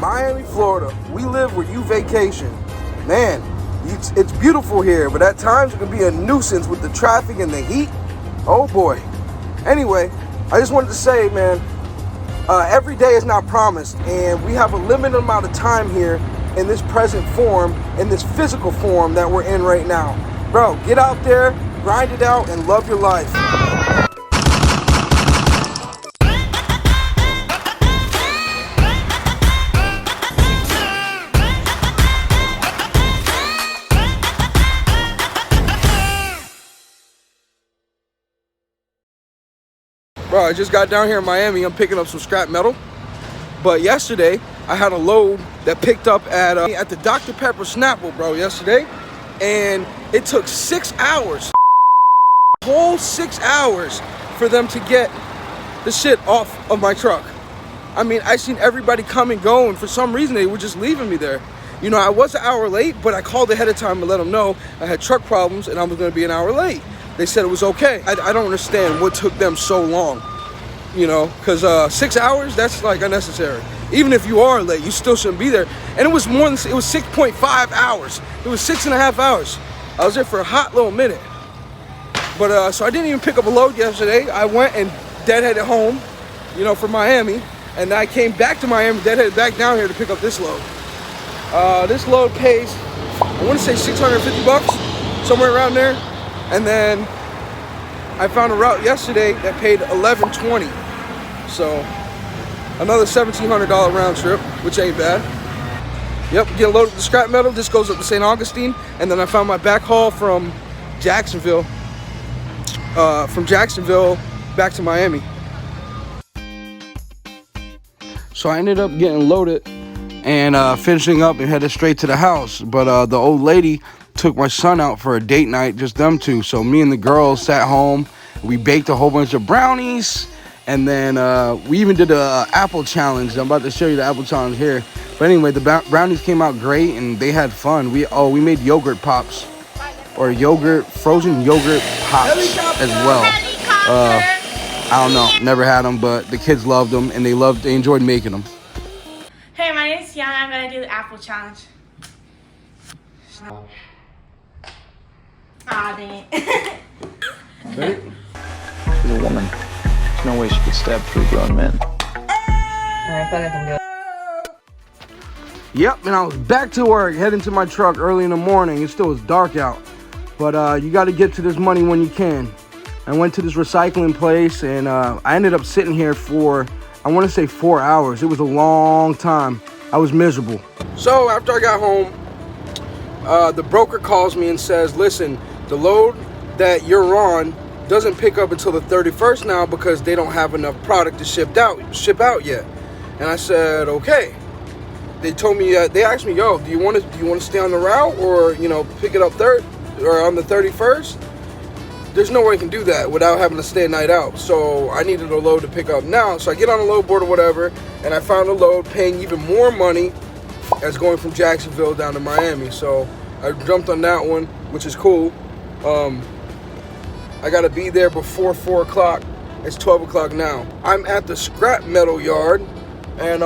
Miami, Florida. We live where you vacation. Man, it's beautiful here, but at times it can be a nuisance with the traffic and the heat. Oh boy. Anyway, I just wanted to say, man, every day is not promised, and we have a limited amount of time here in this present form, in this physical form that we're in right now. Bro, get out there, grind it out, and love your life. Bro, I just got down here in Miami. I'm picking up some scrap metal. But yesterday, I had a load that picked up at the Dr. Pepper Snapple, bro, yesterday. And it took 6 hours, whole 6 hours, for them to get the shit off of my truck. I mean, I seen everybody come and go, and for some reason, they were just leaving me there. You know, I was an hour late, but I called ahead of time to let them know I had truck problems and I was gonna be an hour late. They said it was okay. I don't understand what took them so long, you know, because 6 hours, that's like unnecessary. Even if you are late, you still shouldn't be there. And it was more than, it was 6.5 hours. It was 6.5 hours. I was there for a hot little minute. But so I didn't even pick up a load yesterday. I went and deadheaded home, you know, from Miami. And I came back to Miami, deadheaded back down here to pick up this load. This load pays, I want to say 650 bucks, somewhere around there. And then I found a route yesterday that paid $11.20. So another $1,700 round trip, which ain't bad. Yep, get loaded with the scrap metal. This goes up to St. Augustine. And then I found my back haul from Jacksonville back to Miami. So I ended up getting loaded and finishing up and headed straight to the house. But the old lady took my son out for a date night, just them two. So me and the girls sat home. We baked a whole bunch of brownies. And then we even did a apple challenge. I'm about to show you the apple challenge here. But anyway, the brownies came out great and they had fun. We made yogurt pops, or frozen yogurt pops as well. I don't know, never had them, but the kids loved them and they enjoyed making them. Hey, my name is Yana. I'm gonna do the apple challenge. Ah, dang it. Ready? She's a woman. There's no way she could stab 3 grown men. I thought I can do it. Yep, and I was back to work, heading to my truck early in the morning. It still was dark out. But you got to get to this money when you can. I went to this recycling place, and I ended up sitting here for, I want to say 4 hours. It was a long time. I was miserable. So after I got home, the broker calls me and says, listen, the load that you're on doesn't pick up until the 31st now because they don't have enough product to ship out yet. And I said, okay. They told me, they asked me, yo, do you want to stay on the route, or, you know, pick it up on the 31st? There's no way I can do that without having to stay a night out. So I needed a load to pick up now. So I get on a load board or whatever, and I found a load paying even more money as going from Jacksonville down to Miami. So I jumped on that one, which is cool. I gotta be there before 4 o'clock. It's 12 o'clock now. I'm at the scrap metal yard, and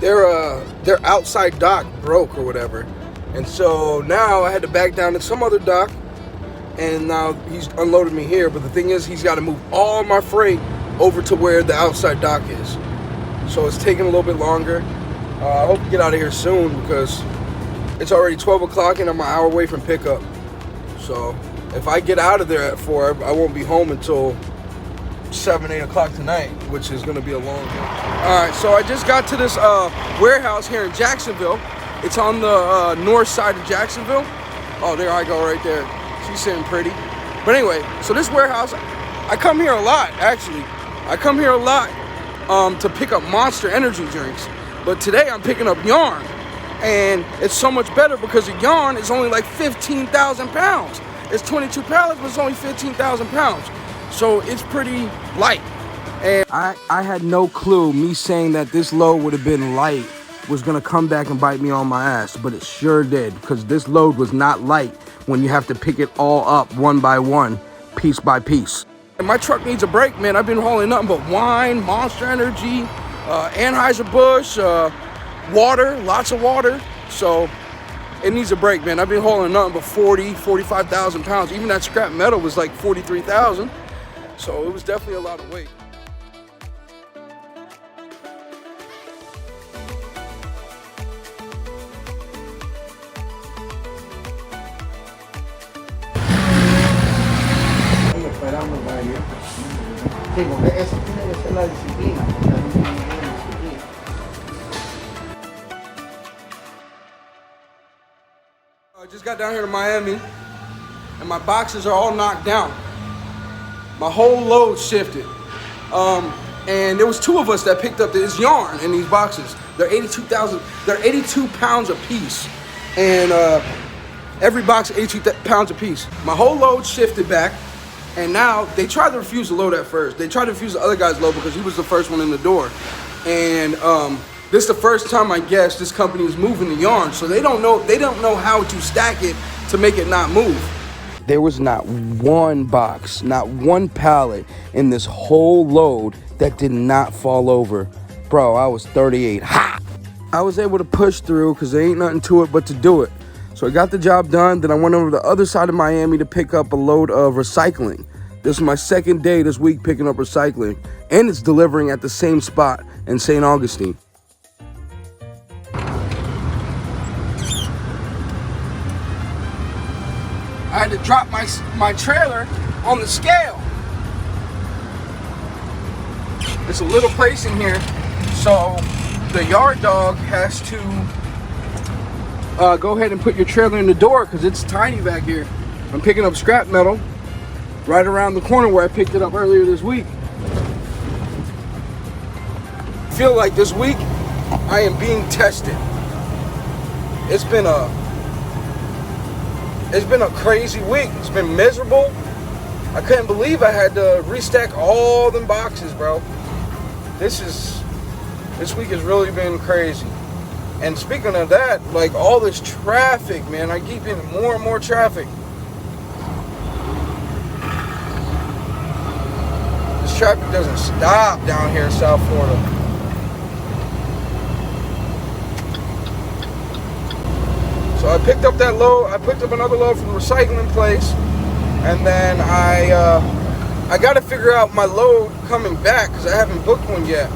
their outside dock broke or whatever. And so now I had to back down to some other dock, and now he's unloaded me here. But the thing is, he's got to move all my freight over to where the outside dock is. So it's taking a little bit longer. I hope to get out of here soon because it's already 12 o'clock and I'm an hour away from pickup. So if I get out of there at 4, I won't be home until 7, 8 o'clock tonight, which is going to be a long day. All right, so I just got to this warehouse here in Jacksonville. It's on the north side of Jacksonville. Oh, there I go right there. She's sitting pretty. But anyway, so this warehouse, I come here a lot, actually. I come here a lot to pick up Monster energy drinks. But today I'm picking up yarn. And it's so much better because the yarn is only like 15,000 pounds. It's 22 pallets, but it's only 15,000 pounds. So it's pretty light. And I had no clue me saying that this load would have been light was gonna come back and bite me on my ass, but it sure did, because this load was not light when you have to pick it all up one by one, piece by piece. And my truck needs a break, man. I've been hauling nothing but wine, Monster Energy, Anheuser-Busch, water, lots of water. So it needs a break, man. I've been hauling nothing but 45,000 pounds. Even that scrap metal was like 43,000. So it was definitely a lot of weight. Sí, porque eso tiene que ser la disciplina, porque no tiene ninguna disciplina. I just got down here to Miami, and my boxes are all knocked down. My whole load shifted. And there was 2 of us that picked up this yarn in these boxes. They're 82 pounds a piece. And every box 82 pounds a piece. My whole load shifted back. And now they tried to refuse the load at first. They tried to refuse the other guy's load because he was the first one in the door. And this is the first time, I guess, this company is moving the yarn. So they don't know how to stack it to make it not move. There was not one box, not one pallet in this whole load that did not fall over. Bro, I was 38 hot. I was able to push through because there ain't nothing to it but to do it. So I got the job done. Then I went over to the other side of Miami to pick up a load of recycling. This is my second day this week picking up recycling. And it's delivering at the same spot in St. Augustine. I had to drop my trailer on the scale. It's a little place in here, so the yard dog has to go ahead and put your trailer in the door because it's tiny back here. I'm picking up scrap metal right around the corner where I picked it up earlier this week. I feel like this week I am being tested. It's been a crazy week. It's been miserable. I couldn't believe I had to restack all them boxes, bro. This week has really been crazy. And speaking of that, like all this traffic, man, I keep getting more and more traffic. This traffic doesn't stop down here in South Florida. So I picked up that load. I picked up another load from the recycling place, and then I got to figure out my load coming back because I haven't booked one yet.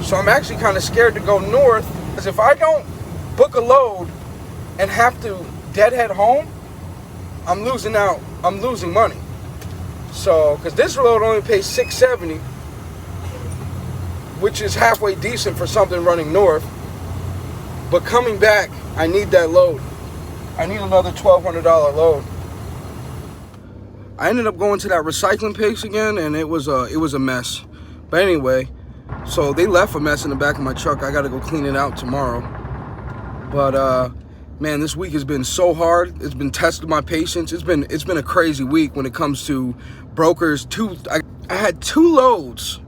So I'm actually kind of scared to go north. Because if I don't book a load and have to deadhead home, I'm losing out. I'm losing money. So, because this load only pays $670, which is halfway decent for something running north. But coming back, I need that load. I need another $1,200 load. I ended up going to that recycling place again, and it was a mess. But anyway. So they left a mess in the back of my truck. I got to go clean it out tomorrow. But man, this week has been so hard. It's been testing my patience. It's been a crazy week when it comes to brokers. I had 2 loads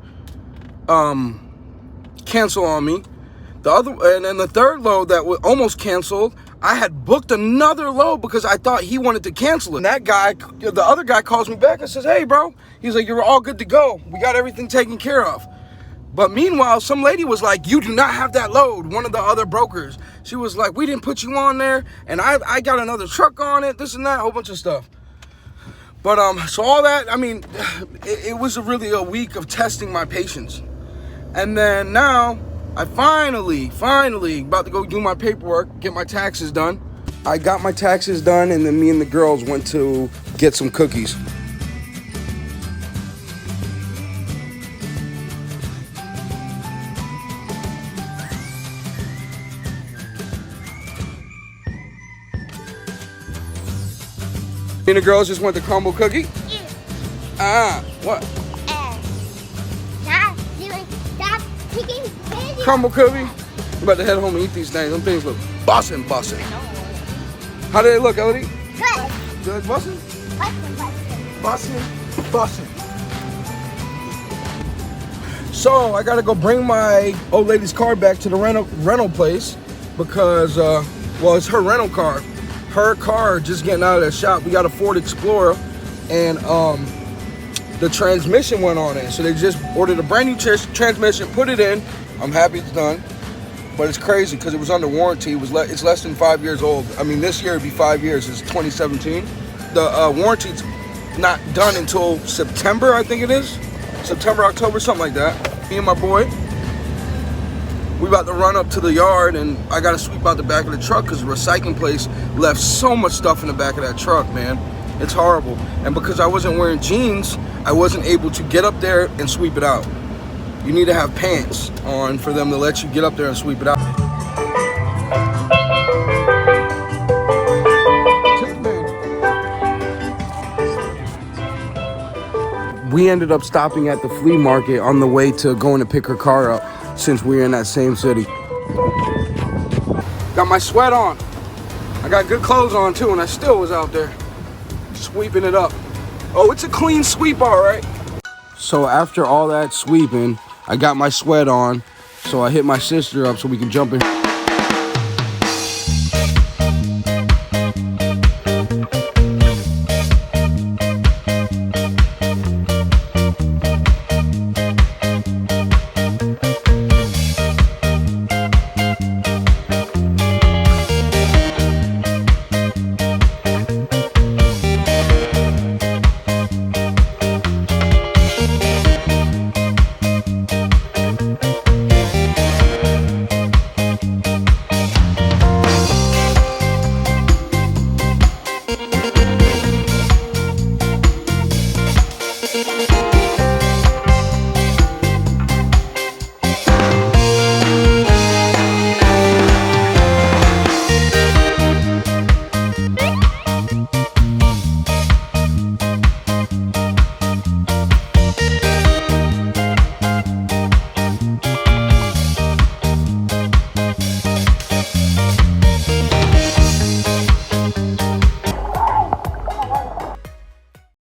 cancel on me. And then the third load that was almost canceled, I had booked another load because I thought he wanted to cancel it. And that guy, the other guy, calls me back and says, "Hey, bro," he's like, "You're all good to go. We got everything taken care of." But meanwhile, some lady was like, "You do not have that load." One of the other brokers, she was like, "We didn't put you on there, and I got another truck on it, this and that," a whole bunch of stuff. But so all that, I mean, it was really a week of testing my patience. And then now, I finally about to go do my paperwork, get my taxes done. I got my taxes done, and then me and the girls went to get some cookies. Me and the girls just went to Crumble Cookie? Yeah. What? Stop taking candy. Crumble Cookie? I'm about to head home and eat these things. Them things look bussin'. How do they look, Elodie? Good. Do they look bussin'? Bussin'. So I gotta go bring my old lady's car back to the rental place because, well, it's her rental car. Her car just getting out of the shop. We got a Ford Explorer, and the transmission went on it. So they just ordered a brand new transmission, put it in. I'm happy it's done. But it's crazy because it was under warranty. It's less than 5 years old. I mean, this year it'd be 5 years. It's 2017. The warranty's not done until September, I think it is. September, October, something like that. Me and my boy, we about to run up to the yard, and I got to sweep out the back of the truck because the recycling place left so much stuff in the back of that truck, man. It's horrible. And because I wasn't wearing jeans, I wasn't able to get up there and sweep it out. You need to have pants on for them to let you get up there and sweep it out. We ended up stopping at the flea market on the way to going to pick her car up since we're in that same city. Got my sweat on. I got good clothes on too, and I still was out there sweeping it up. Oh, it's a clean sweep, all right. So after all that sweeping, I got my sweat on, so I hit my sister up so we can jump in.